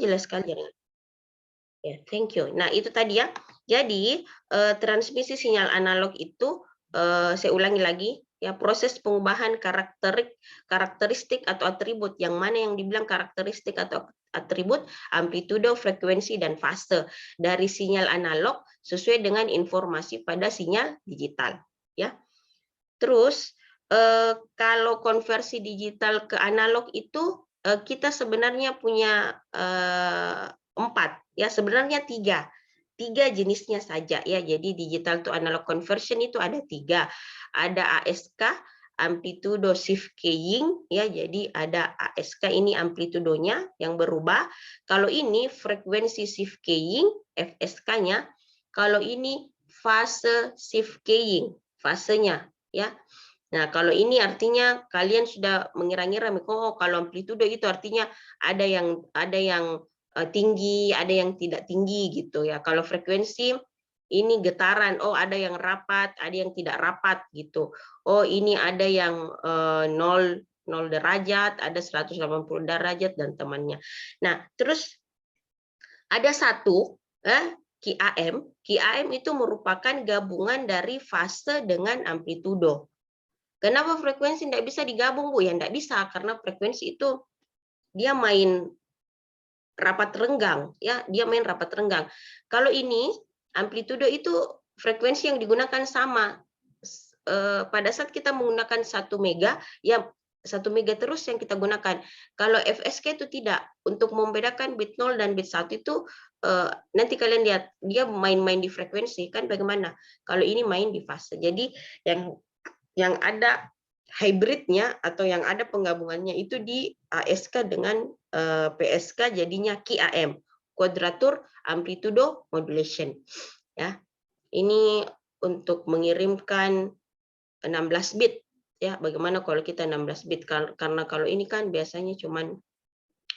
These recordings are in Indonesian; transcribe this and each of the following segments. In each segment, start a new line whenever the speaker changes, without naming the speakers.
jelas sekali. Ya, thank you. Nah, itu tadi ya. Jadi, transmisi sinyal analog itu, saya ulangi lagi, ya, proses pengubahan karakteristik atau atribut. Yang mana yang dibilang karakteristik atau atribut, amplitudo, frekuensi, dan fase dari sinyal analog sesuai dengan informasi pada sinyal digital. Ya. Terus, kalau konversi digital ke analog itu, kita sebenarnya punya 4, ya sebenarnya 3 jenisnya saja ya. Jadi digital to analog conversion itu ada 3, ada ASK, amplitudo shift keying, ya. Jadi ada ASK ini amplitudonya yang berubah. Kalau ini frekuensi shift keying, FSK-nya. Kalau ini fase shift keying, fasenya, ya. Nah, kalau ini artinya kalian sudah mengira-ngira, oh kalau amplitudo itu artinya ada yang tinggi, ada yang tidak tinggi gitu ya. Kalau frekuensi ini getaran, oh ada yang rapat, ada yang tidak rapat gitu. Oh ini ada yang 0 derajat, ada 180 derajat dan temannya. Nah, terus ada satu QAM. QAM itu merupakan gabungan dari fase dengan amplitudo. Kenapa frekuensi tidak bisa digabung, Bu? Ya tidak bisa, karena frekuensi itu dia main rapat renggang, ya, dia main rapat renggang. Kalau ini amplitudo itu frekuensi yang digunakan sama. Pada saat kita menggunakan 1 mega, ya 1 mega terus yang kita gunakan. Kalau FSK itu tidak. Untuk membedakan bit 0 dan bit 1 itu nanti kalian lihat dia main-main di frekuensi kan bagaimana. Kalau ini main di fase. Jadi yang ada hybridnya atau yang ada penggabungannya itu di ASK dengan PSK jadinya QAM, quadrature amplitudo modulation. Ya, ini untuk mengirimkan 16 bit. Ya, bagaimana kalau kita 16 bit? Karena kalau ini kan biasanya cuman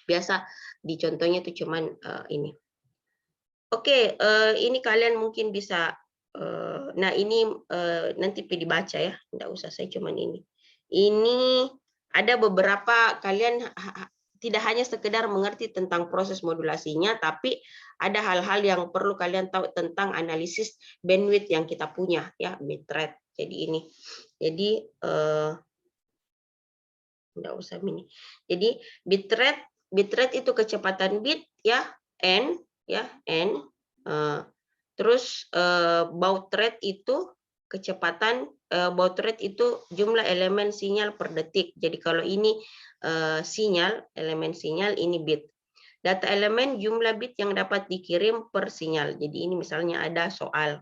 biasa di contohnya itu cuman ini. Oke, ini kalian mungkin bisa. Nah ini nanti dibaca ya, tidak usah saya cuman ini. Ini ada beberapa kalian tidak hanya sekedar mengerti tentang proses modulasinya, tapi ada hal-hal yang perlu kalian tahu tentang analisis bandwidth yang kita punya ya, bitrate. Jadi ini, jadi tidak usah ini. Jadi bitrate itu kecepatan bit ya, n ya, n. Terus baud rate itu kecepatan, baud rate itu jumlah elemen sinyal per detik. Jadi kalau ini sinyal, elemen sinyal, ini bit. Data elemen jumlah bit yang dapat dikirim per sinyal. Jadi ini misalnya ada soal.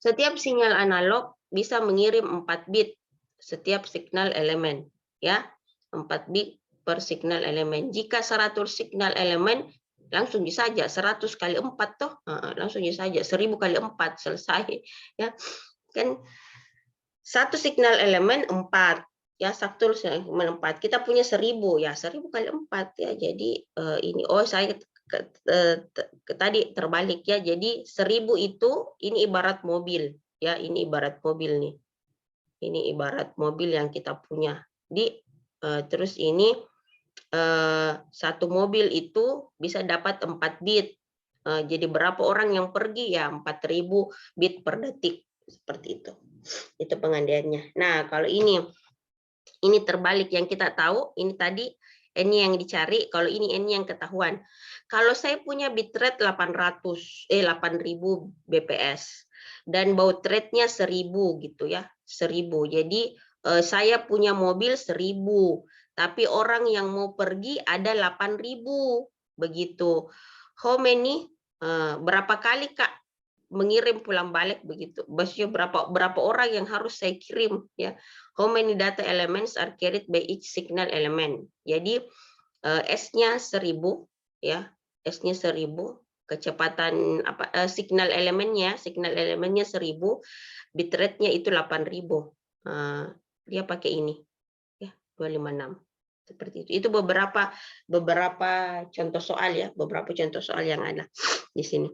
Setiap sinyal analog bisa mengirim 4 bit setiap signal elemen, ya. 4 bit per signal elemen. Jika 100 signal elemen langsung saja 100 kali 4 toh, langsung saja 1000 kali 4 selesai ya. Kan satu signal elemen 4 ya, satu elemen 4. Kita punya 1000 ya, 1000 kali 4 ya. Jadi ini saya tadi terbalik ya. Jadi 1000 itu ini ibarat mobil ya, ini ibarat mobil nih. Ini ibarat mobil yang kita punya. Terus ini satu mobil itu bisa dapat 4 bit. Jadi berapa orang yang pergi ya 4000 bit per detik seperti itu. Itu pengandaiannya. Nah, kalau ini terbalik yang kita tahu, ini tadi N yang dicari, kalau ini N yang ketahuan. Kalau saya punya bitrate 8000 bps dan baud rate-nya 1000 gitu ya, 1000. Jadi saya punya mobil 1000, tapi orang yang mau pergi ada 8000 begitu. How many? Berapa kali Kak mengirim pulang balik begitu? Maksudnya berapa orang yang harus saya kirim ya? How many data elements are carried by each signal element? Jadi S-nya 1000 ya, S-nya 1000, kecepatan signal elemennya 1000, bitrate-nya itu 8000. Dia pakai ini ya, 256 seperti itu. Itu beberapa contoh soal ya, beberapa contoh soal yang ada di sini.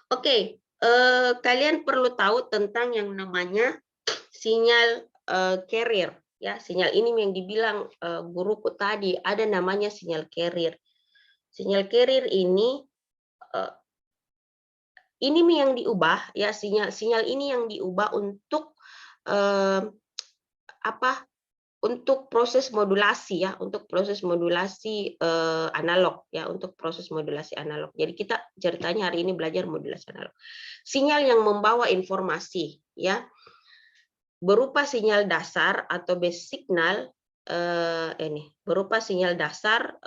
Oke, kalian perlu tahu tentang yang namanya sinyal carrier Ya, sinyal ini yang dibilang guruku tadi, ada namanya sinyal carrier. Sinyal carrier ini yang diubah, ya, sinyal ini yang diubah untuk apa? Untuk proses modulasi, ya, untuk proses modulasi analog, ya, untuk proses modulasi analog. Jadi kita ceritanya hari ini belajar modulasi analog. Sinyal yang membawa informasi, ya, berupa sinyal dasar atau basic signal, ini berupa sinyal dasar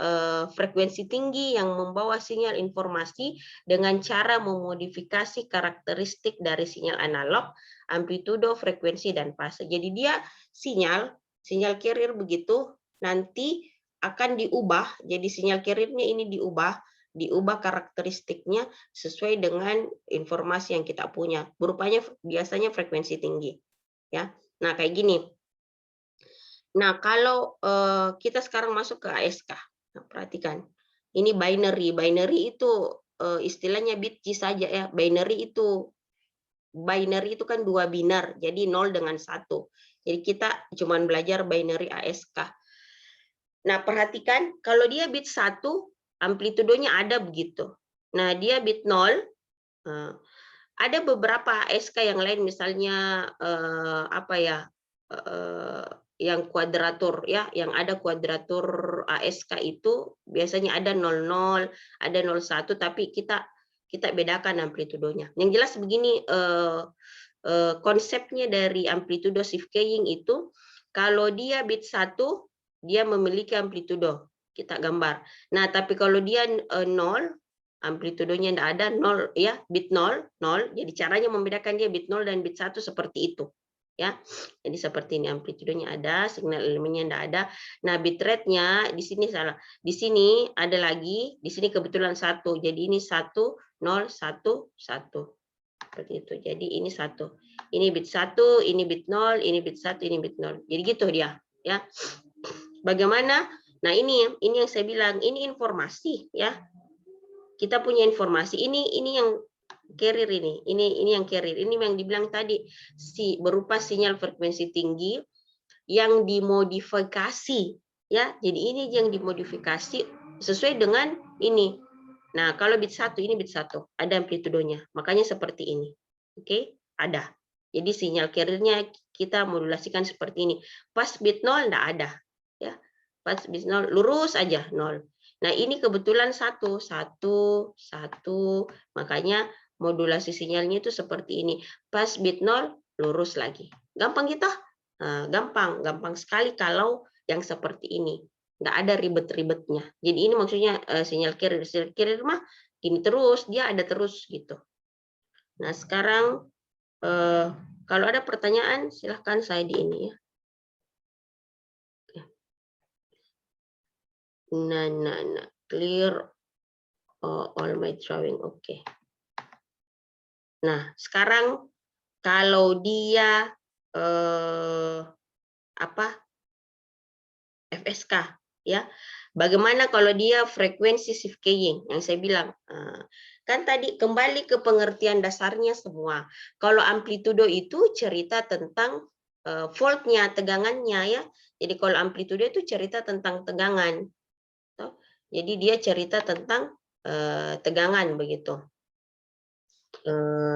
frekuensi tinggi yang membawa sinyal informasi dengan cara memodifikasi karakteristik dari sinyal analog, amplitudo, frekuensi, dan fase. Jadi dia sinyal carrier begitu nanti akan diubah, jadi sinyal carriernya ini diubah karakteristiknya sesuai dengan informasi yang kita punya. Berupanya biasanya frekuensi tinggi. Ya, nah kayak gini. Nah kalau kita sekarang masuk ke ASK, nah, perhatikan. Ini binary itu istilahnya bit saja ya. Binary itu kan 2 binar, jadi 0 dengan 1. Jadi kita cuman belajar binary ASK. Nah perhatikan kalau dia bit 1, amplitudonya ada begitu. Nah dia bit 0, ada beberapa ASK yang lain, misalnya apa ya, yang kuadratur, ya, yang ada kuadratur ASK itu biasanya ada 00, ada 01, tapi kita bedakan amplitudonya. Yang jelas begini, konsepnya dari amplitudo shift keying itu, kalau dia bit 1, dia memiliki amplitudo, kita gambar. Nah, tapi kalau dia 0, amplitudonya tidak ada, 0, ya, bit 0, 0. Jadi caranya membedakan dia bit 0 dan bit 1 seperti itu. Ya. Jadi seperti ini, amplitudonya ada, signal elemennya tidak ada. Nah, bit rate-nya di sini salah. Di sini ada lagi, di sini kebetulan 1. Jadi ini 1, 0, 1, 1. Seperti itu. Jadi ini 1. Ini bit 1, ini bit 0, ini bit 1, ini bit 0. Jadi gitu dia, ya. Bagaimana? Nah, ini yang saya bilang, ini informasi, ya. Kita punya informasi, ini yang carrier ini yang carrier, ini yang dibilang tadi berupa sinyal frekuensi tinggi yang dimodifikasi, ya. Jadi ini yang dimodifikasi sesuai dengan ini. Nah, kalau bit 1 ini bit 1, ada amplitudonya. Makanya seperti ini. Oke, ada. Jadi sinyal carrier-nya kita modulasikan seperti ini. Pas bit 0 enggak ada, ya. Pas bit 0 lurus aja 0. Nah, ini kebetulan 1, 1, 1, makanya modulasi sinyalnya itu seperti ini. Pas bit 0, lurus lagi. Gampang gitu? Nah, gampang sekali kalau yang seperti ini. Nggak ada ribet-ribetnya. Jadi ini maksudnya sinyal carrier mah ini terus, dia ada terus gitu. Nah, sekarang kalau ada pertanyaan, silahkan saya di ini ya. Nah, clear all my drawing, oke. Nah, sekarang kalau dia FSK, ya. Bagaimana kalau dia frekuensi shift keying yang saya bilang? Kan tadi kembali ke pengertian dasarnya semua. Kalau amplitudo itu cerita tentang voltnya, tegangannya, ya. Jadi kalau amplitudo itu cerita tentang tegangan. Jadi dia cerita tentang tegangan begitu.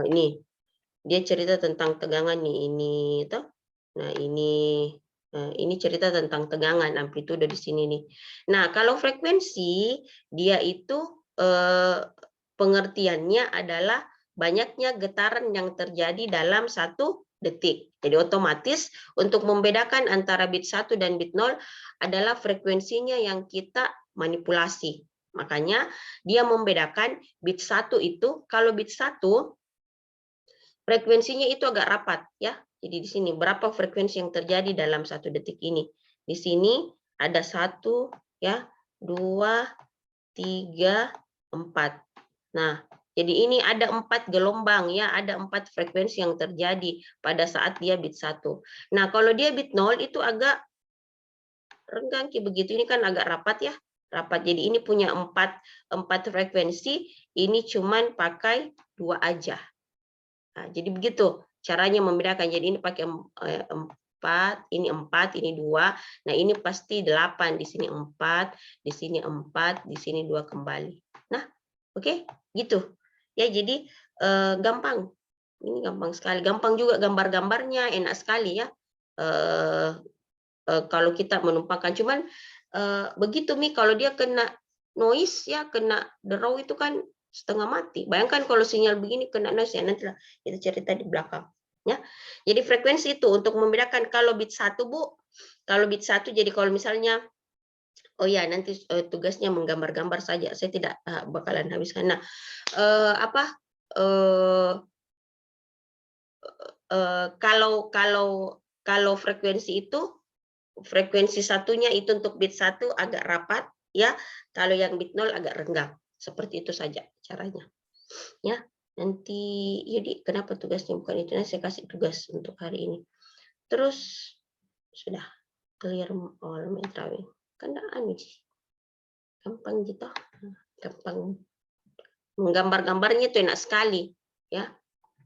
Ini dia cerita tentang tegangan nih, ini toh. Nah, ini cerita tentang tegangan amplitudo di sini nih. Nah, kalau frekuensi dia itu pengertiannya adalah banyaknya getaran yang terjadi dalam 1 detik. Jadi otomatis untuk membedakan antara bit 1 dan bit 0 adalah frekuensinya yang kita manipulasi. Makanya dia membedakan bit 1 itu, kalau bit 1 frekuensinya itu agak rapat, ya. Jadi di sini berapa frekuensi yang terjadi dalam 1 detik ini. Di sini ada 1, ya, 2, 3, 4. Nah, jadi ini ada 4 gelombang, ya, ada 4 frekuensi yang terjadi pada saat dia bit 1. Nah, kalau dia bit 0 itu agak renggang kayak begitu, ini kan agak rapat, ya. Rapat. Jadi ini punya 4 frekuensi, ini cuman pakai 2 aja. Nah, jadi begitu caranya membedakan. Jadi ini pakai ini 4, ini 2. Nah, ini pasti 8, di sini 4, di sini 4, di sini 2 kembali. Nah, oke, gitu. Ya, jadi gampang. Ini gampang sekali. Gampang juga gambar-gambarnya, enak sekali ya. Kalau kita menumpangkan, cuman begitu Mi, kalau dia kena noise ya, kena derau itu kan setengah mati. Bayangkan kalau sinyal begini kena noise ya, nanti kita cerita di belakang. Ya, jadi frekuensi itu untuk membedakan kalau bit 1 Bu, kalau bit 1 jadi kalau misalnya oh ya nanti tugasnya menggambar-gambar saja, saya tidak bakalan habiskan. Nah, kalau frekuensi itu frekuensi satunya itu untuk bit 1 agak rapat ya, kalau yang bit 0 agak renggang. Seperti itu saja caranya. Ya, nanti jadi kenapa tugasnya bukan itu? Nah, saya kasih tugas untuk hari ini. Terus sudah clear all my drawing. Kan anu sih. Gampang gitu. Gampang. Menggambar-gambarnya itu enak sekali, ya.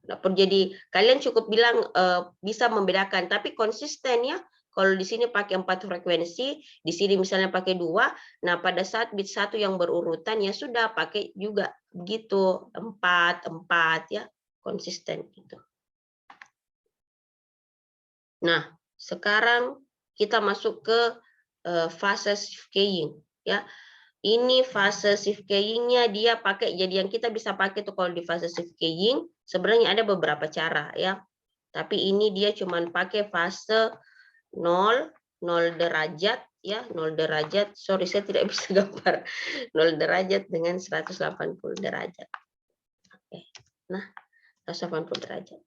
Jadi kalian cukup bilang bisa membedakan, tapi konsisten ya. Kalau di sini pakai 4 frekuensi, di sini misalnya pakai 2, nah pada saat bit 1 yang berurutan ya sudah pakai juga begitu 4 ya, konsisten gitu. Nah, sekarang kita masuk ke fase shift keying ya. Ini fase shift keying-nya dia pakai, jadi yang kita bisa pakai tuh kalau di fase shift keying sebenarnya ada beberapa cara ya. Tapi ini dia cuman pakai fase 0 derajat ya, 0 derajat. Sorry saya tidak bisa gambar 0 derajat dengan 180 derajat. Oke. Nah, 180 derajat.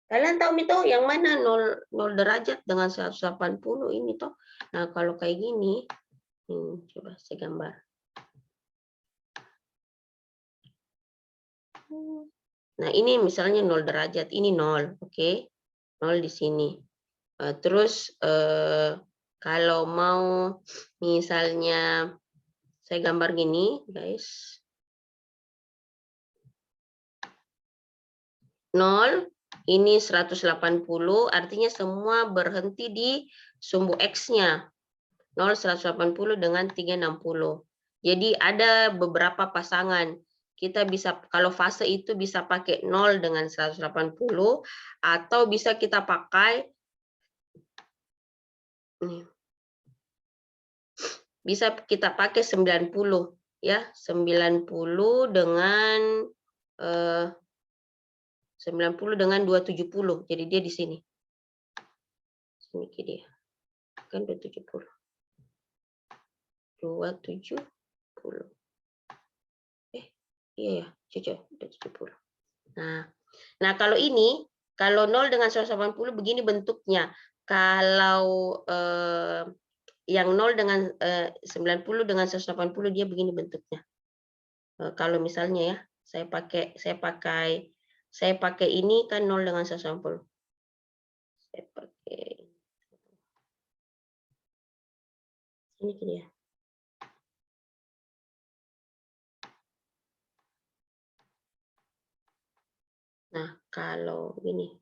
Kalian tahu itu yang mana 0 derajat dengan 180 ini toh. Nah, kalau kayak gini, coba saya gambar. Nah, ini misalnya 0 derajat, ini 0, oke. 0 di sini. Terus kalau mau misalnya saya gambar gini, guys. 0, ini 180, artinya semua berhenti di sumbu X-nya. 0, 180 dengan 360. Jadi ada beberapa pasangan. Kita bisa, kalau fase itu bisa pakai 0 dengan 180, atau bisa kita pakai, bisa kita pakai 90 ya, 90 dengan 270. Jadi dia di sini. Sini dia. Kan 270. 270. Iya ya, cocok 270. Nah kalau ini, kalau 0 dengan 180 begini bentuknya. Kalau yang 0 dengan 90 dengan 180 dia begini bentuknya. Kalau misalnya ya, saya pakai ini kan 0 dengan 180. Saya pakai ini dia. Nah, kalau gini.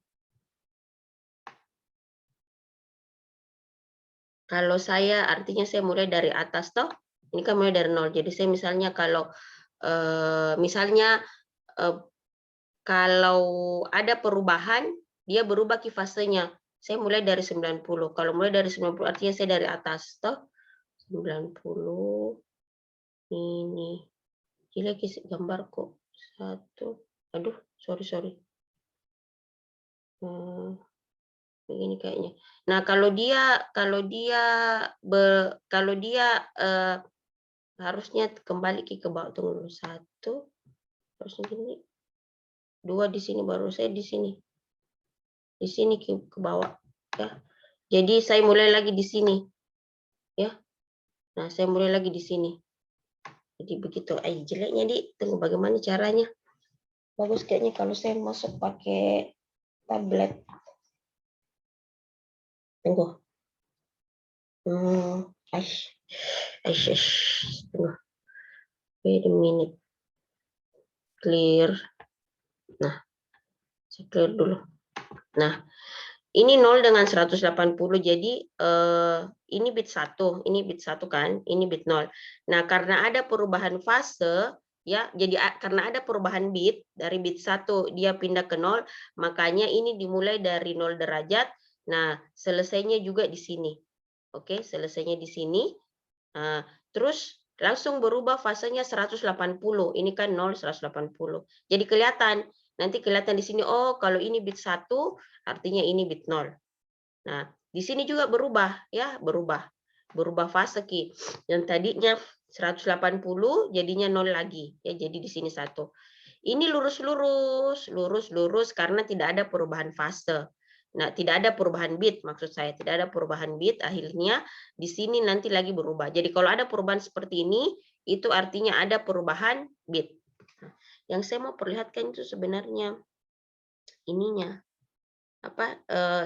Kalau saya artinya saya mulai dari atas toh. Ini kan mulai dari 0. Jadi saya misalnya kalau kalau ada perubahan, dia berubah kifasenya. Saya mulai dari 90. Kalau mulai dari 90 artinya saya dari atas toh. 90 ini. Gila gambar kok. 1. Aduh, sorry. Begini kayaknya. Nah, kalau dia harusnya kembali ke bawah, tunggu dulu. 1 harusnya gini. 2 di sini, baru saya di sini. Di sini ke bawah ya. Jadi saya mulai lagi di sini. Ya. Nah, saya mulai lagi di sini. Jadi begitu. Jeleknya tunggu bagaimana caranya. Bagus kayaknya kalau saya masuk pakai tablet. Tunggu. Tunggu. Wait a minute. Clear. Nah, saya clear dulu. Nah, Ini 0 dengan 180, jadi ini bit 1, ini bit 1 kan, ini bit 0. Nah, karena ada perubahan fase, ya, jadi karena ada perubahan bit, dari bit 1 dia pindah ke 0, makanya ini dimulai dari 0 derajat, nah selesainya juga di sini. Oke, selesainya di sini. Nah, terus langsung berubah fasenya 180, ini kan 0, 180. Jadi kelihatan, nanti kelihatan di sini, oh kalau ini bit 1, artinya ini bit 0. Nah, di sini juga berubah ya, berubah fase Ki. Yang tadinya 180 jadinya 0 lagi ya, jadi di sini 1. Ini lurus-lurus, lurus-lurus karena tidak ada perubahan fase. Nah, tidak ada perubahan bit, maksud saya tidak ada perubahan bit, akhirnya di sini nanti lagi berubah. Jadi kalau ada perubahan seperti ini, itu artinya ada perubahan bit. Nah, yang saya mau perlihatkan itu sebenarnya ininya,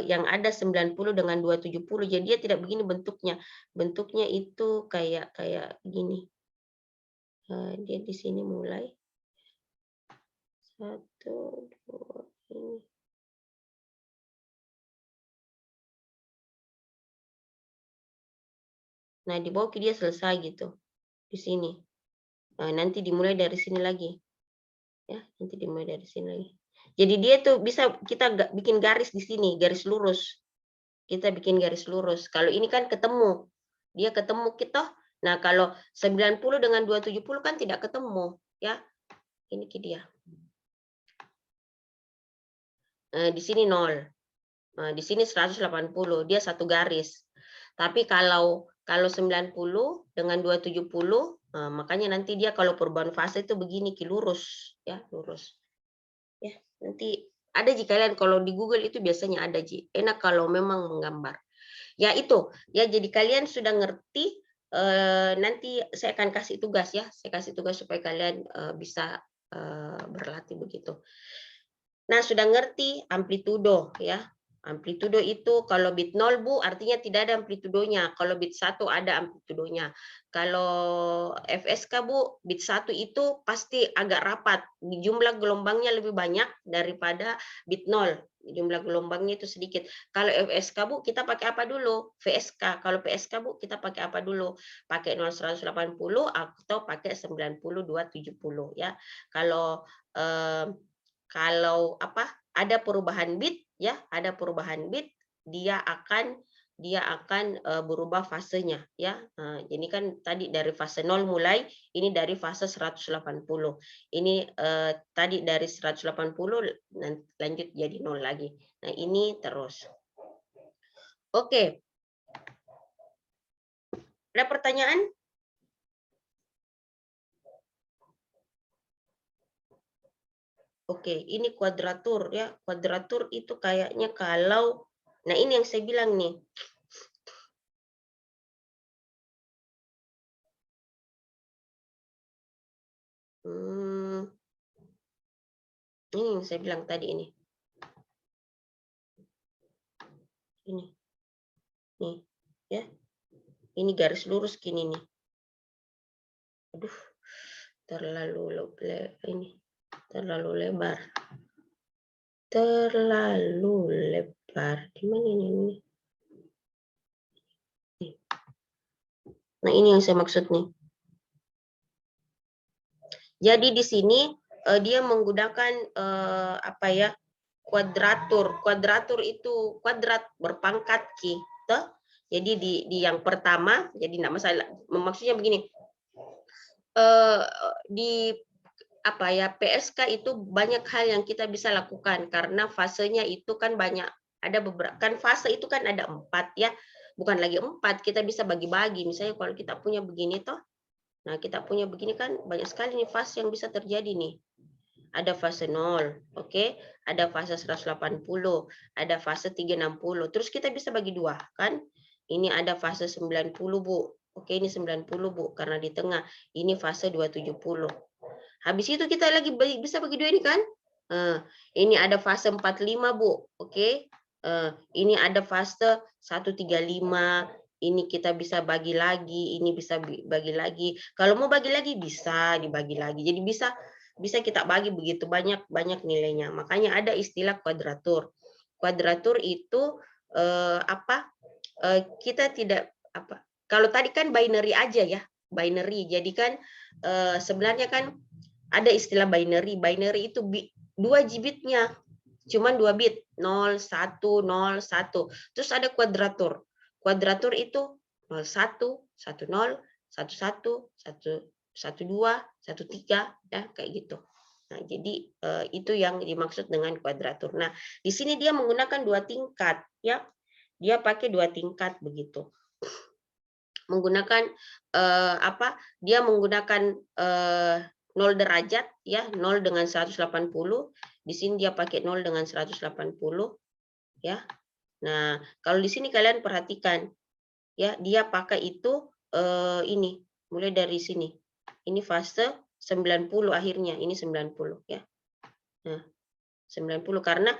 yang ada 90 dengan 270, jadi dia tidak begini bentuknya. Bentuknya itu kayak gini. Dia di sini mulai 1, 2, ini. Nah, di bawah dia selesai gitu, di sini. Nanti dimulai dari sini lagi. Ya, nanti dimulai dari sini lagi. Jadi dia tuh bisa kita bikin garis di sini, garis lurus. Kita bikin garis lurus. Kalau ini kan ketemu. Dia ketemu kita. Nah, kalau 90 dengan 270 kan tidak ketemu, ya. Ini dia. Di sini 0. Di sini 180, dia satu garis. Tapi kalau 90 dengan 270, makanya nanti dia kalau perubahan fase itu begini Ki, lurus ya, lurus. Ya, nanti ada jika kalian kalau di Google itu biasanya ada Ji. Enak kalau memang menggambar. Ya itu, ya jadi kalian sudah ngerti, nanti saya akan kasih tugas ya. Saya kasih tugas supaya kalian bisa berlatih begitu. Nah, sudah ngerti amplitudo ya. Amplitudo itu kalau bit 0 Bu artinya tidak ada amplitudonya. Kalau bit 1 ada amplitudonya. Kalau FSK Bu, bit 1 itu pasti agak rapat. Jumlah gelombangnya lebih banyak daripada bit 0. Jumlah gelombangnya itu sedikit. Kalau FSK Bu kita pakai apa dulu? VSK. Kalau PSK Bu kita pakai apa dulu? Pakai 0180 atau pakai 90270 ya. Kalau ada perubahan bit ya, ada perubahan bit, dia akan berubah fasenya ya. Ini kan tadi dari fase 0 mulai, ini dari fase 180. Ini tadi dari 180 lanjut jadi 0 lagi. Nah, ini terus. Oke. Ada pertanyaan? Oke, ini kuadratur ya. Kuadratur itu kayaknya kalau, nah ini yang saya bilang nih. Ini yang saya bilang tadi ini. Ini. Nih, ya. Ini garis lurus gini nih. Aduh, terlalu lebar. Terlalu lebar. Gimana ini? Nah, ini yang saya maksud nih. Jadi di sini dia menggunakan kuadratur. Kuadratur itu kuadrat berpangkat Ki. Jadi di yang pertama, jadi tidak masalah. Maksudnya begini. Di PSK itu banyak hal yang kita bisa lakukan karena fasenya itu kan banyak, ada beberapa kan fase itu kan ada 4 ya, bukan lagi 4, kita bisa bagi-bagi. Misalnya kalau kita punya begini toh, nah kita punya begini kan banyak sekali nih fase yang bisa terjadi nih. Ada fase 0, oke, ada fase 180, ada fase 360. Terus kita bisa bagi 2 kan. Ini ada fase 90 Bu. Oke, ini 90 Bu karena di tengah. Ini fase 270. Habis itu kita lagi bisa bagi 2 ini kan. Ini ada fase 45 Bu. Oke. Ini ada fase 135. Ini kita bisa bagi lagi, ini bisa bagi lagi. Kalau mau bagi lagi bisa dibagi lagi. Jadi bisa kita bagi begitu banyak nilainya. Makanya ada istilah kuadratur. kuadratur itu kita tidak kalau tadi kan binary aja ya, binary. Jadi kan sebenarnya kan ada istilah binary. Binary itu 2 bitnya, cuman 2 bit, 0, 1, 0, 1. Terus ada kuadratur. Kuadratur itu 01, 10, 11, 12, 13 ya, kayak gitu. Nah, jadi itu yang dimaksud dengan kuadratur. Nah, di sini dia menggunakan 2 tingkat ya. Dia pakai 2 tingkat begitu. Menggunakan dia menggunakan 0 derajat ya, 0 dengan 180. Di sini dia pakai 0 dengan 180 ya. Nah, kalau di sini kalian perhatikan ya, dia pakai itu ini mulai dari sini. Ini fase 90 akhirnya, ini 90 ya. Nah, 90 karena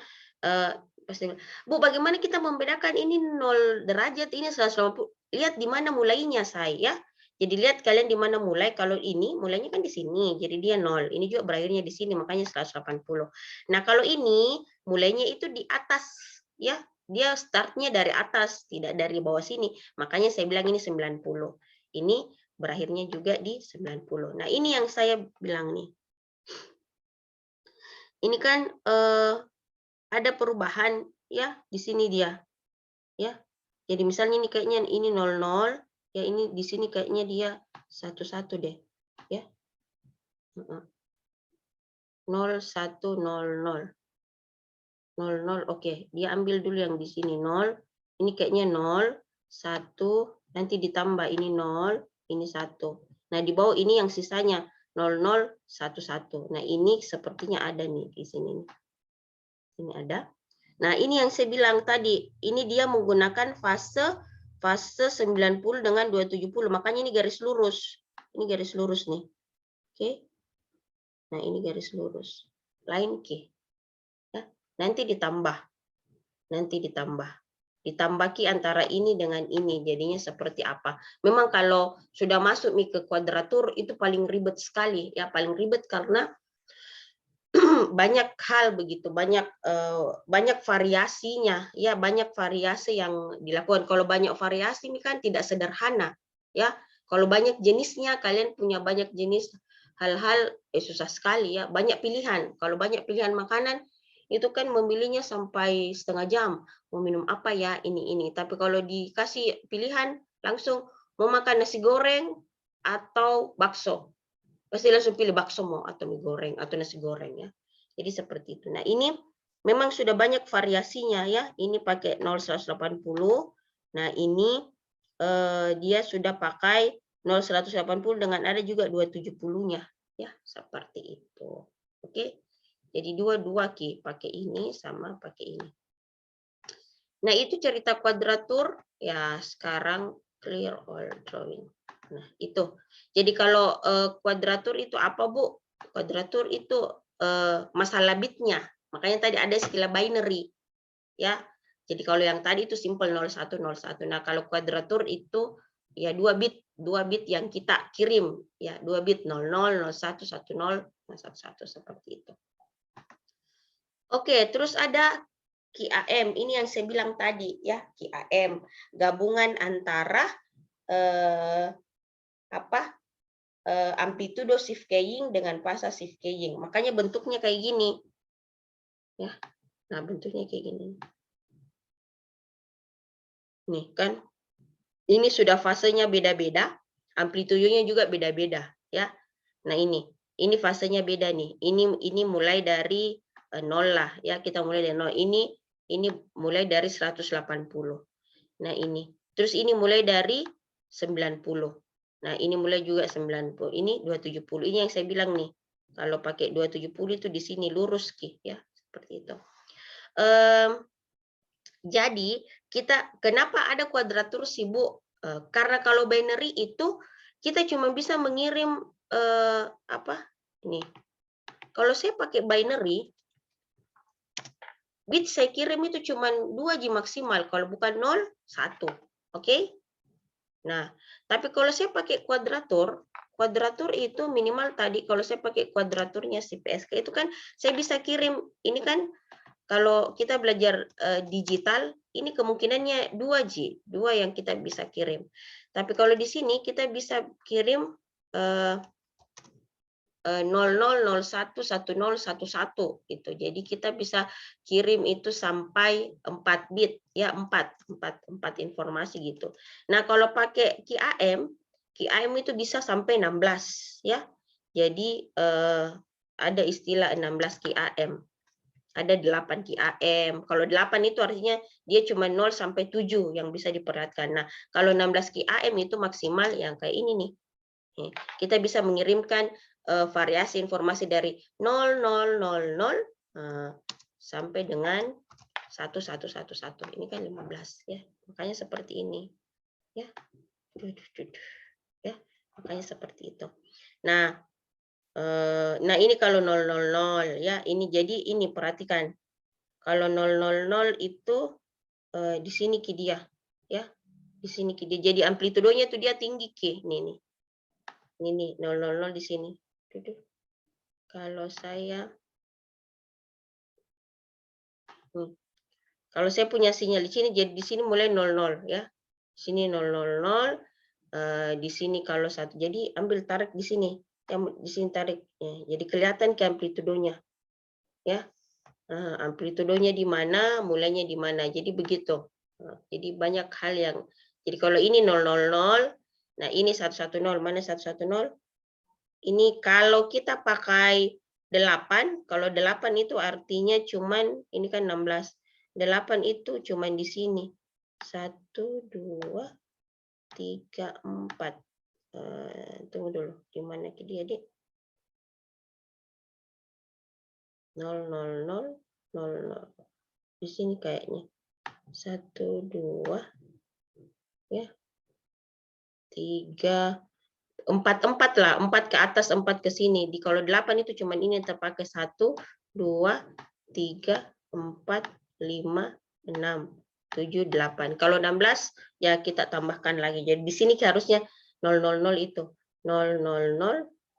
pasti Bu, bagaimana kita membedakan ini 0 derajat, ini 180? Lihat di mana mulainya saya. Jadi lihat kalian di mana mulai. Kalau ini mulainya kan di sini, jadi dia 0. Ini juga berakhirnya di sini, makanya 180. Nah, kalau ini mulainya itu di atas ya. Dia startnya dari atas, tidak dari bawah sini. Makanya saya bilang ini 90. Ini berakhirnya juga di 90. Nah, ini yang saya bilang nih. Ini kan ada perubahan ya di sini dia. Ya. Jadi misalnya ini kayaknya ini 00, ya ini di sini kayaknya dia 11 deh, ya. 0100. 00, oke. Dia ambil dulu yang di sini 0. Ini kayaknya 0, 1, nanti ditambah ini 0, ini 1. Nah, di bawah ini yang sisanya 00, 11. Nah, ini sepertinya ada nih di sini. Ini ada. Nah, ini yang saya bilang tadi, ini dia menggunakan fase 90 dengan 270. Makanya ini garis lurus. Ini garis lurus nih. Oke. Nah, ini garis lurus. Line K. Ya. Nanti ditambah. Ditambah Ki antara ini dengan ini. Jadinya seperti apa? Memang kalau sudah masuk ke kuadratur itu paling ribet sekali. Ya, paling ribet karena banyak hal begitu, banyak variasinya ya, banyak variasi yang dilakukan. Kalau banyak variasi ini kan tidak sederhana ya. Kalau banyak jenisnya, kalian punya banyak jenis hal-hal susah sekali ya. Banyak pilihan. Kalau banyak pilihan makanan itu kan memilihnya sampai setengah jam. Mau minum apa ya, ini. Tapi kalau dikasih pilihan langsung mau makan nasi goreng atau bakso, pasti langsung pilih bakso mau atau mie goreng atau nasi goreng ya. Jadi seperti itu. Nah, ini memang sudah banyak variasinya ya. Ini pakai 0180. Nah, ini dia sudah pakai 0180 dengan ada juga 270-nya ya, seperti itu. Oke. Jadi dua-dua Ki, pakai ini sama pakai ini. Nah, itu cerita kuadratur ya. Sekarang clear all drawing. Nah, itu. Jadi kalau kuadratur itu apa, Bu? Kuadratur itu masalah bitnya. Makanya tadi ada istilah binary. Ya. Jadi kalau yang tadi itu simple 0101. Nah, kalau kuadratur itu ya 2 bit yang kita kirim ya, 2 bit 00, 01, 10, 11 seperti itu. Oke, terus ada QAM. Ini yang saya bilang tadi ya, QAM, gabungan antara amplitudo shift keying dengan fasa shift keying. Makanya bentuknya kayak gini. Ya. Nah, bentuknya kayak gini. Nih kan. Ini sudah fasenya beda-beda, amplitudonya juga beda-beda, ya. Nah, ini fasenya beda nih. Ini mulai dari 0 lah, ya. Kita mulai dari 0. Ini mulai dari 180. Nah, ini. Terus ini mulai dari 90. Nah, ini mulai juga 90. Ini 270. Ini yang saya bilang nih. Kalau pakai 270 itu di sini lurus Ki, ya, seperti itu. Jadi kenapa ada kuadratur sih Bu? Karena kalau binary itu kita cuma bisa mengirim ini. Kalau saya pakai binary, bit saya kirim itu cuma 2 maksimal, kalau bukan 0, 1. Oke? Nah, tapi kalau saya pakai kuadratur itu minimal tadi kalau saya pakai kuadraturnya si PSK itu kan saya bisa kirim, ini kan kalau kita belajar digital, ini kemungkinannya 2G, 2 yang kita bisa kirim. Tapi kalau di sini kita bisa kirim 00011011 gitu. Jadi kita bisa kirim itu sampai 4 bit ya, 4 informasi gitu. Nah, kalau pakai QAM itu bisa sampai 16 ya. Jadi ada istilah 16 QAM. Ada 8 QAM. Kalau 8 itu artinya dia cuma 0 sampai 7 yang bisa diperlihatkan. Nah, kalau 16 QAM itu maksimal yang kayak ini nih. Kita bisa mengirimkan variasi informasi dari 0000 sampai dengan 1111. Ini kan 15 ya. Makanya seperti ini. Ya. Ya, makanya seperti itu. Nah, ini kalau 000 ya, ini jadi ini perhatikan. Kalau 000 itu di sini ki dia ya. Di sini ki dia. Jadi amplitudenya itu dia tinggi ki. Nih. Ini 000 di sini. Kalau saya kalau saya punya sinyal di sini, jadi di sini mulai 00 ya. Sini 000, di sini kalau satu. Jadi ambil tarik di sini. Di sini tarik. Ya, jadi kelihatan ke amplitudonya. Ya. Amplitudonya di mana, mulainya di mana. Jadi begitu. Jadi banyak hal yang jadi kalau ini 000, nah ini 110, mana 110? Ini kalau kita pakai 8, kalau 8 itu artinya cuman ini kan 16. 8 itu cuman di sini. 1, 2, 3, 4. Tunggu dulu. Di mana dia, Dik? 0, 0, 0, 0, 0. Di sini kayaknya. 1, 2, ya. 3, 4 lah, 4 ke atas, 4 ke sini. Di kalau 8 itu cuman ini yang terpakai 1, 2, 3, 4, 5, 6, 7, 8. Kalau 16 ya kita tambahkan lagi. Jadi di sini harusnya 000 itu 000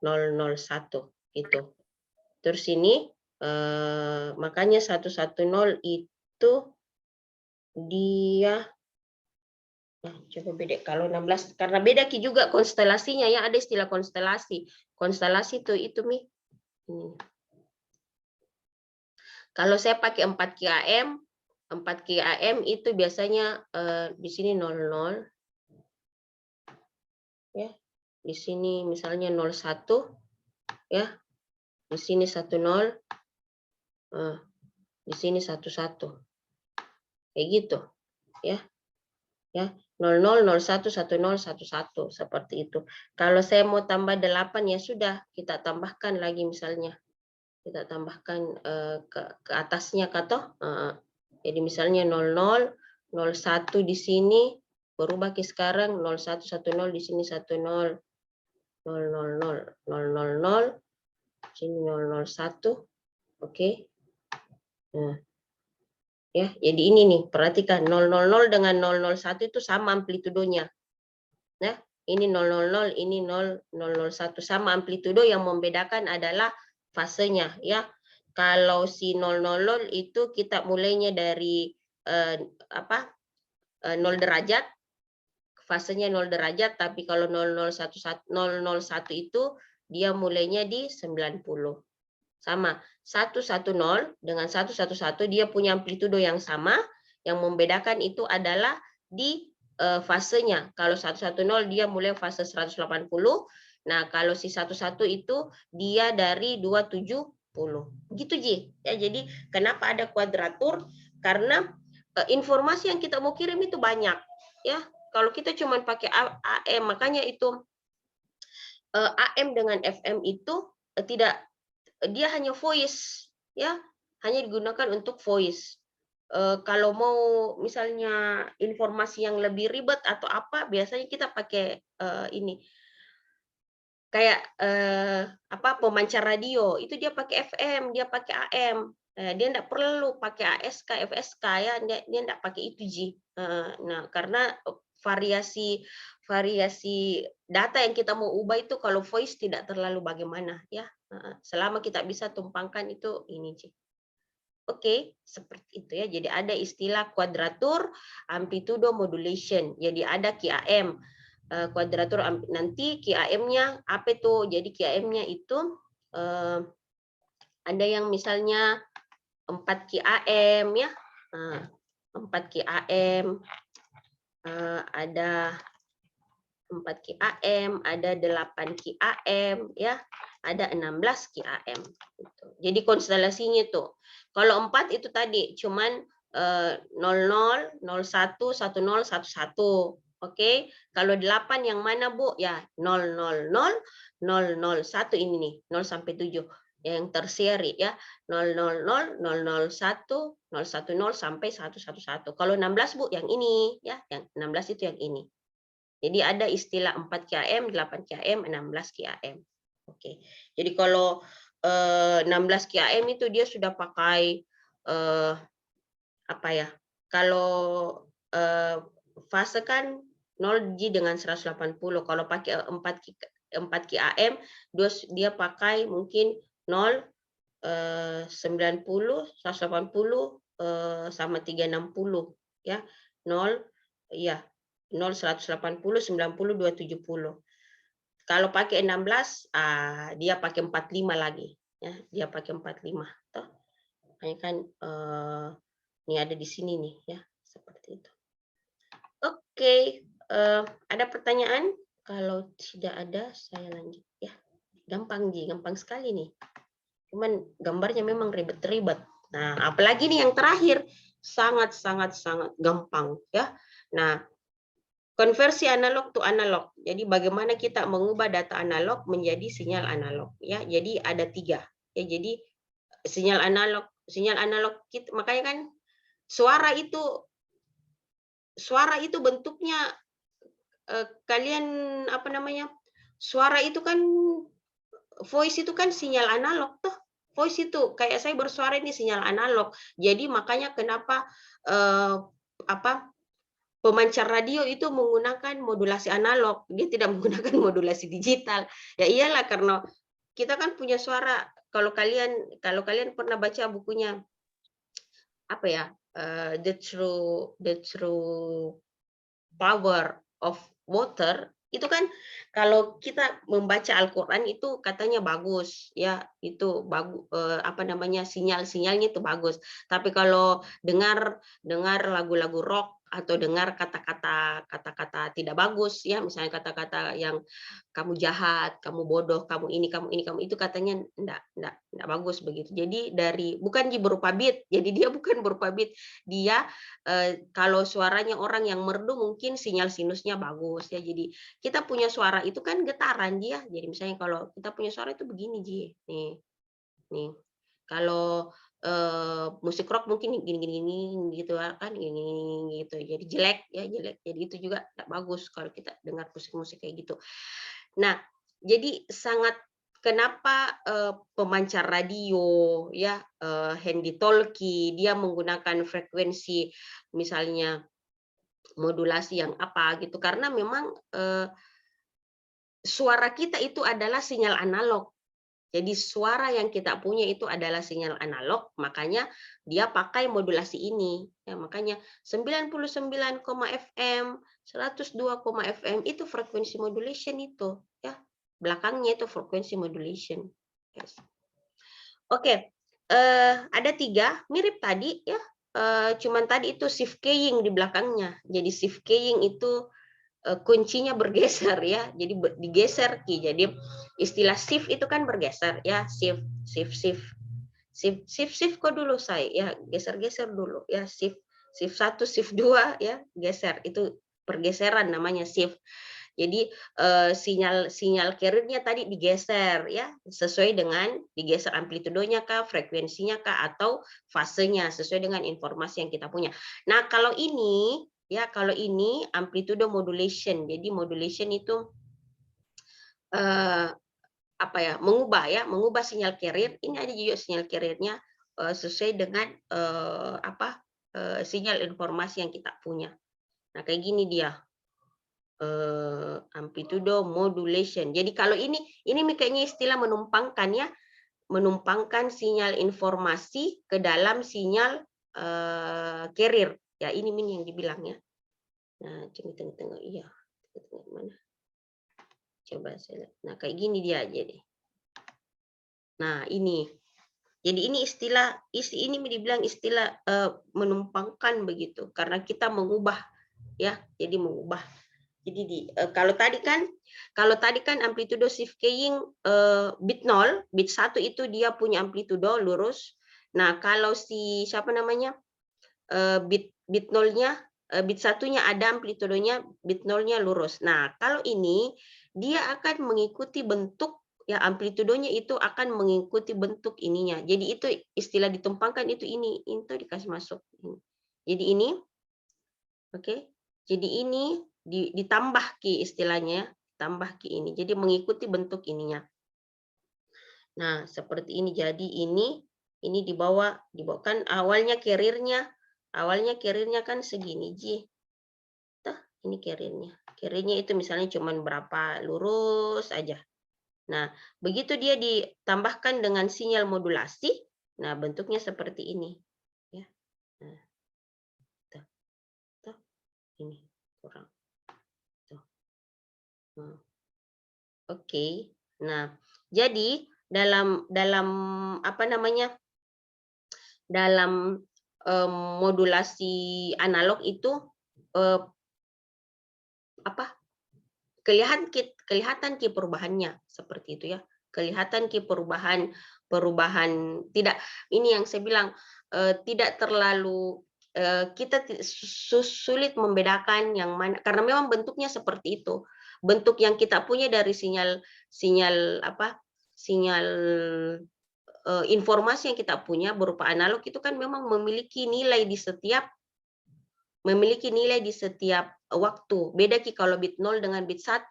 001 gitu. Terus ini makanya 110 itu dia coba beda kalau 16 karena beda ki juga konstelasinya ya, ada istilah konstelasi. Konstelasi itu Mi. Kalau saya pakai 4 QAM, 4 QAM itu biasanya di sini 00 ya. Di sini misalnya 01 ya. Di sini 10 di sini 11. Kayak gitu ya. Ya, 00, 01, 10, 11 seperti itu. Kalau saya mau tambah 8 ya sudah, kita tambahkan lagi misalnya. Kita tambahkan ke atasnya kata. Jadi misalnya 00, 01 di sini berubah ke sekarang 0110 di sini 10 000 000 sini 001. Oke. Nah, ya, jadi ini nih, perhatikan 000 dengan 001 itu sama amplitudonya. Nah, ini 000, ini 001 sama amplitudo, yang membedakan adalah fasenya ya. Kalau si 000 itu kita mulainya dari 0 derajat, fasenya 0 derajat, tapi kalau 001 itu dia mulainya di 90. Sama 110 dengan 111 dia punya amplitudo yang sama, yang membedakan itu adalah di fasenya. Kalau 110 dia mulai fase 180. Nah, kalau si 11 itu dia dari 270. Gitu Ji. Ya, jadi kenapa ada kuadratur? Karena informasi yang kita mau kirim itu banyak, ya. Kalau kita cuma pakai AM, makanya itu AM dengan FM itu tidak, dia hanya voice ya, hanya digunakan untuk voice. Kalau mau misalnya informasi yang lebih ribet atau apa, biasanya kita pakai ini kayak pemancar radio itu dia pakai FM, dia pakai AM. Dia tidak perlu pakai ASK, FSK ya, dia tidak pakai itu Ji. Nah, karena variasi data yang kita mau ubah itu kalau voice tidak terlalu bagaimana ya. Selama kita bisa tumpangkan itu ini Ji. Oke, seperti itu ya. Jadi ada istilah kuadratur amplitudo modulation. Jadi ada QAM. Kuadratur nanti QAM-nya apa tuh? Jadi QAM-nya itu ada yang misalnya 4 QAM ya. 4 QAM, ada 4 QAM, ada 8 QAM ya, ada 16 QAM gitu. Jadi konstelasinya tuh. Kalau 4 itu tadi cuman 00, 01, 10, 11. Oke. Kalau 8 yang mana, Bu? Ya, 000, 001 ini nih, 0 sampai 7 yang tersieri ya. 000, 001, 010 sampai 111. Kalau 16, Bu, yang ini ya, yang 16 itu yang ini. Jadi ada istilah 4 KM, 8 KM, 16 KM. Oke. Jadi kalau 16 KM itu dia sudah pakai apa ya? Kalau fase kan 0G dengan 180. Kalau pakai 4 KM, dia pakai mungkin 0, 90, 180 sama 360 ya. 0 ya 0, 180, 90, 270. Kalau pakai 16, dia pakai 45 lagi. Ya, dia pakai 45. Toh, makanya kan ini ada di sini nih ya, seperti itu. Oke, ada pertanyaan? Kalau tidak ada, saya lanjut ya. Gampang Ji, gampang sekali nih. Cuman gambarnya memang ribet-ribet. Nah, apalagi nih yang terakhir, sangat gampang ya. Nah, konversi analog to analog. Jadi bagaimana kita mengubah data analog menjadi sinyal analog ya. Jadi ada 3. Ya, jadi sinyal analog kita, makanya kan suara itu bentuknya kalian apa namanya? Suara itu kan voice itu kan sinyal analog toh. Voice itu kayak saya bersuara ini sinyal analog. Jadi makanya kenapa apa pemancar radio itu menggunakan modulasi analog, dia tidak menggunakan modulasi digital. Ya iyalah karena kita kan punya suara. Kalau kalian pernah baca bukunya apa ya? The True Power of Water, itu kan kalau kita membaca Al-Qur'an itu katanya bagus ya, itu apa namanya, sinyal-sinyalnya itu bagus. Tapi kalau dengar lagu-lagu rock atau dengar kata-kata tidak bagus ya, misalnya kata-kata yang kamu jahat, kamu bodoh, kamu ini, kamu ini, kamu itu, katanya enggak bagus begitu. Jadi bukan berupa beat, jadi dia bukan berupa beat. Dia kalau suaranya orang yang merdu mungkin sinyal sinusnya bagus ya. Jadi kita punya suara itu kan getaran dia. Jadi misalnya kalau kita punya suara itu begini Ji. Nih. Kalau musik rock mungkin gini gitu kan, gini gitu. Jadi jelek ya, jelek. Jadi itu juga tidak bagus kalau kita dengar musik-musik kayak gitu. Nah, jadi kenapa pemancar radio ya, handy talkie dia menggunakan frekuensi misalnya modulasi yang apa gitu, karena memang suara kita itu adalah sinyal analog. Jadi suara yang kita punya itu adalah sinyal analog, makanya dia pakai modulasi ini. Ya, makanya 99, FM, 102, FM itu frekuensi modulation itu, ya. Belakangnya itu frekuensi modulation. Yes. Oke, ada 3 mirip tadi ya. Cuman tadi itu shift keying di belakangnya. Jadi shift keying itu kuncinya bergeser ya, jadi digeser key. Jadi istilah shift itu kan bergeser ya, shift kok dulu saya ya, geser-geser dulu ya, shift 1, shift 2 ya, geser, itu pergeseran namanya shift. Jadi sinyal carrier-nya tadi digeser ya, sesuai dengan digeser amplitudonya kah, frekuensinya kah, atau fasenya sesuai dengan informasi yang kita punya. Nah, kalau ini amplitudo modulation. Jadi modulation itu mengubah sinyal carrier. Ini ada juga sinyal carrier-nya sesuai dengan sinyal informasi yang kita punya. Nah, kayak gini dia. Amplitudo modulation. Jadi kalau ini kayaknya istilah menumpangkan ya. menumpangkan sinyal informasi ke dalam sinyal carrier. Ya, ini yang dibilang ya. Nah, tengah-tengah iya. Tengah mana? Coba saya lihat. Nah, kayak gini dia jadi. Nah, ini. Jadi ini ini dibilang istilah menumpangkan begitu karena kita mengubah ya. Jadi mengubah. Jadi kalau tadi kan amplitudo shift keying bit 0, bit 1 itu dia punya amplitudo lurus. Nah, kalau si siapa namanya? Bit 0-nya bit 1-nya ada amplitudonya, bit 0-nya lurus. Nah, kalau ini dia akan mengikuti bentuk ya, amplitudonya itu akan mengikuti bentuk ininya. Jadi itu istilah ditumpangkan itu itu dikasih masuk. Jadi ini oke. Jadi ini ditambah ki istilahnya, tambah ki ini. Jadi mengikuti bentuk ininya. Nah, seperti ini. Jadi ini dibawa kan awalnya carrier-nya kan segini, Ji. Tuh, ini carrier-nya. Carrier-nya itu misalnya cuman berapa lurus aja. Nah, begitu dia ditambahkan dengan sinyal modulasi, nah bentuknya seperti ini. Ya. Nah, tuh, ini kurang. Tuh. Nah. Oke. Nah, jadi dalam apa namanya? Dalam modulasi analog itu apa? Kelihatan perubahannya seperti itu ya. Kelihatan perubahan tidak ini yang saya bilang tidak terlalu kita sulit membedakan yang mana karena memang bentuknya seperti itu. Bentuk yang kita punya dari sinyal informasi yang kita punya berupa analog itu kan memang memiliki nilai di setiap waktu. Beda kalau bit 0 dengan bit 1.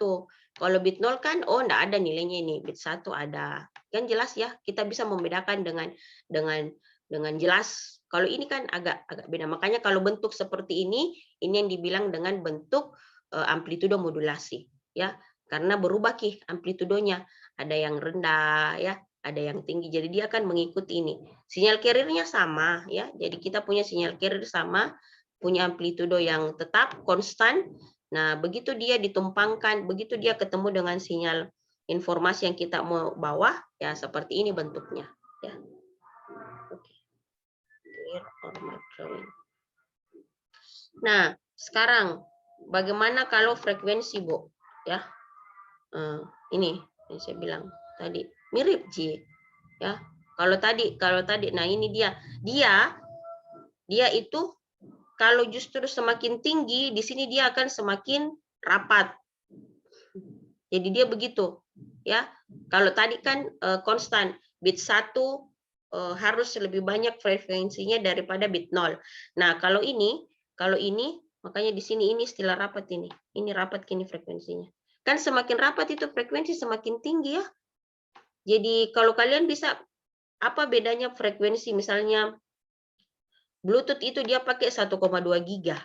Kalau bit 0 kan enggak ada nilainya ini, bit 1 ada. Kan jelas ya, kita bisa membedakan dengan jelas. Kalau ini kan agak beda. Makanya kalau bentuk seperti ini yang dibilang dengan bentuk amplitudo modulasi ya. Karena berubah amplitudonya. Ada yang rendah ya, ada yang tinggi. Jadi dia akan mengikuti ini. Sinyal carrier-nya sama ya. Jadi kita punya sinyal carrier sama, punya amplitudo yang tetap konstan. Nah, begitu dia ditumpangkan, begitu dia ketemu dengan sinyal informasi yang kita mau bawa, ya seperti ini bentuknya. Ya. Oke. Nah, sekarang bagaimana kalau frekuensi, Bu? Ya, ini yang saya bilang tadi mirip Ji. Ya, kalau tadi, nah ini dia itu kalau justru semakin tinggi, di sini dia akan semakin rapat. Jadi dia begitu, ya. Kalau tadi kan konstan, bit 1 harus lebih banyak frekuensinya daripada bit 0. Nah, kalau ini makanya di sini ini istilah rapat ini. Ini rapat kini frekuensinya. Kan semakin rapat itu frekuensi semakin tinggi ya. Jadi kalau kalian bisa apa bedanya frekuensi misalnya Bluetooth itu dia pakai 1,2 giga.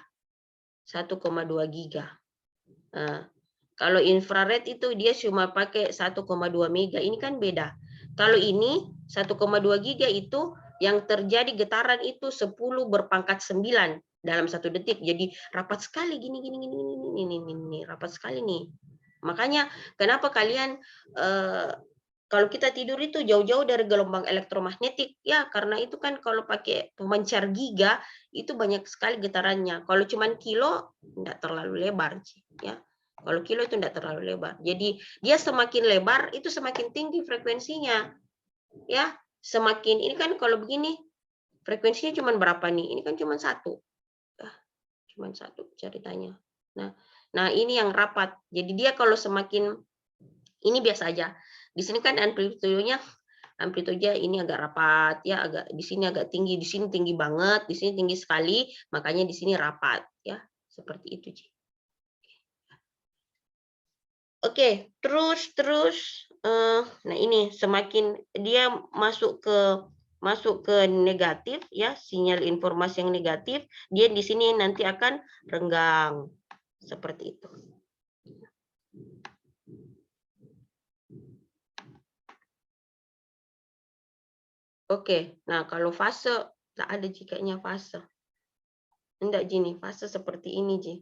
1,2 giga. Nah, kalau infrared itu dia cuma pakai 1,2 mega. Ini kan beda. Kalau ini 1,2 giga itu yang terjadi getaran itu 10 berpangkat 9 dalam 1 detik. Jadi rapat sekali gini rapat sekali nih. Makanya kenapa kalian kalau kita tidur itu jauh-jauh dari gelombang elektromagnetik ya, karena itu kan kalau pakai pemancar giga itu banyak sekali getarannya. Kalau cuma kilo enggak terlalu lebar ya. Kalau kilo itu enggak terlalu lebar. Jadi dia semakin lebar itu semakin tinggi frekuensinya. Ya, semakin ini kan kalau begini frekuensinya cuma berapa nih? Ini kan cuma 1. Cuma 1 ceritanya. Nah, ini yang rapat. Jadi dia kalau semakin ini biasa aja. Di sini kan amplitudonya ini agak rapat ya, agak di sini agak tinggi, di sini tinggi banget, di sini tinggi sekali, makanya di sini rapat ya. Seperti itu, Ci. Oke, terus nah ini semakin dia masuk ke negatif ya, sinyal informasi yang negatif, dia di sini nanti akan renggang. Seperti itu. Oke, nah kalau fase, tak ada jikanya fase. Enggak Ji, fase seperti ini Ji.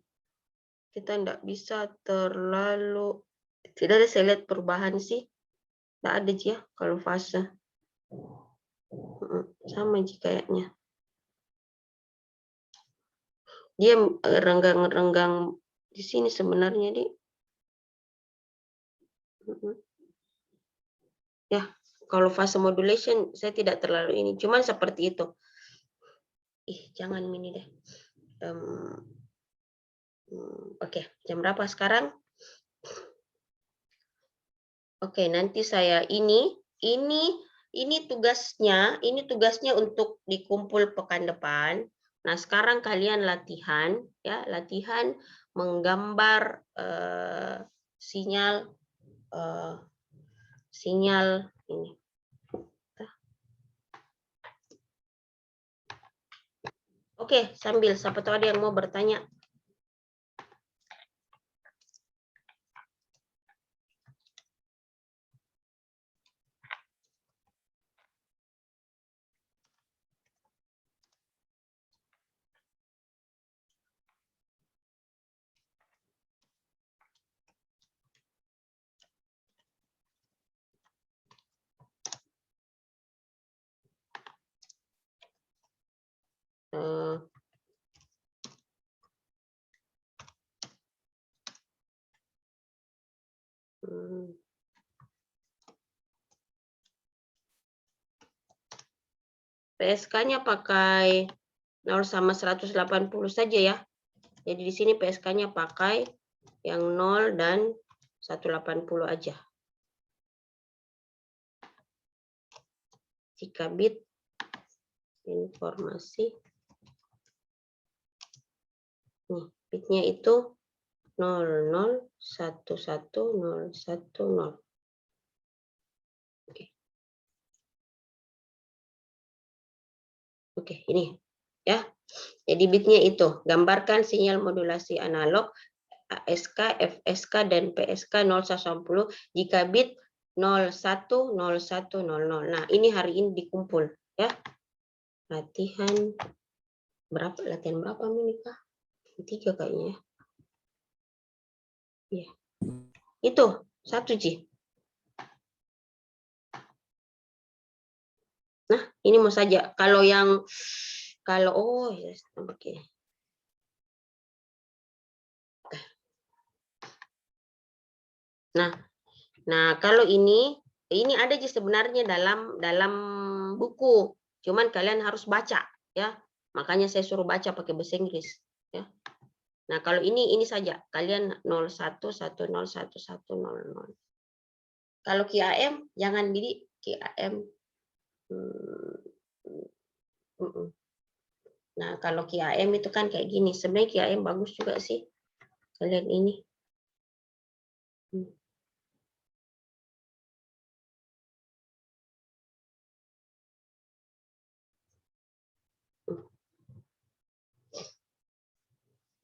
Kita enggak bisa terlalu, tidak ada saya lihat perubahan sih. Enggak ada Ji ya kalau fase. Sama Ji kayaknya. Dia renggang-renggang di sini sebenarnya Di. Ya, kalau fase modulation saya tidak terlalu ini, cuman seperti itu. Jangan ini deh. Oke, jam berapa sekarang? Oke, nanti saya ini tugasnya untuk dikumpul pekan depan. Nah, sekarang kalian latihan ya, latihan menggambar sinyal sinyal ini. Oke, sambil siapa tahu ada yang mau bertanya. PSK-nya pakai 0 sama 180 saja ya. Jadi di sini PSK-nya pakai yang 0 dan 180 aja. Jika bit informasi, nih bitnya itu 00111010. Oke, ini ya. Jadi bitnya itu, gambarkan sinyal modulasi analog ASK, FSK, dan PSK 0110 jika bit 010100. Nah, ini hari ini dikumpul ya. Latihan berapa Monika? 3 kayaknya ya. Iya. Itu 1 Ji. Nah, ini mau saja. Kalau yes, oke. Nah, kalau ini ada Ji sebenarnya dalam buku. Cuman kalian harus baca ya. Makanya saya suruh baca pakai bahasa Inggris ya. Nah, kalau ini saja. Kalian 01101100. Kalau QAM jangan Bidi QAM. Nah, kalau QAM itu kan kayak gini. Sebenarnya QAM bagus juga sih. Kalian ini.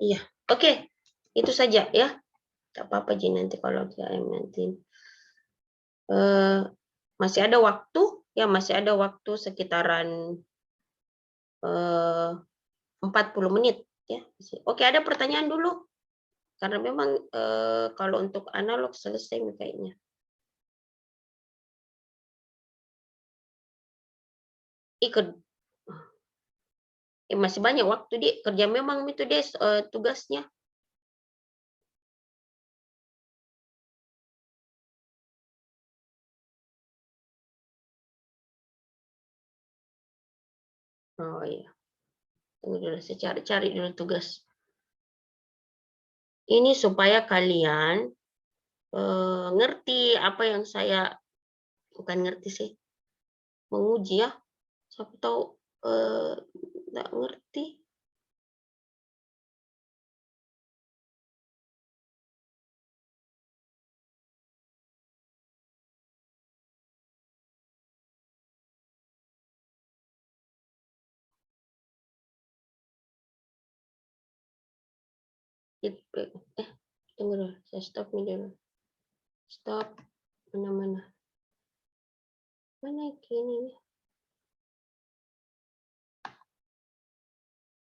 Iya, oke. Itu saja ya. Tak apa-apa Ji nanti kalau QAM nanti. Masih ada waktu ya, masih ada waktu sekitaran 40 menit ya. Oke, ada pertanyaan dulu karena memang kalau untuk analog selesai kayaknya. Masih banyak waktu Di kerja memang itu deh tugasnya. Oh iya. Tunggu dulu, saya cari dulu tugas. Ini supaya kalian ngerti apa yang saya, bukan ngerti sih, menguji ya. Siapa tahu nggak ngerti. Tunggu dulu, saya stop nih dulu. Stop. Mana ini?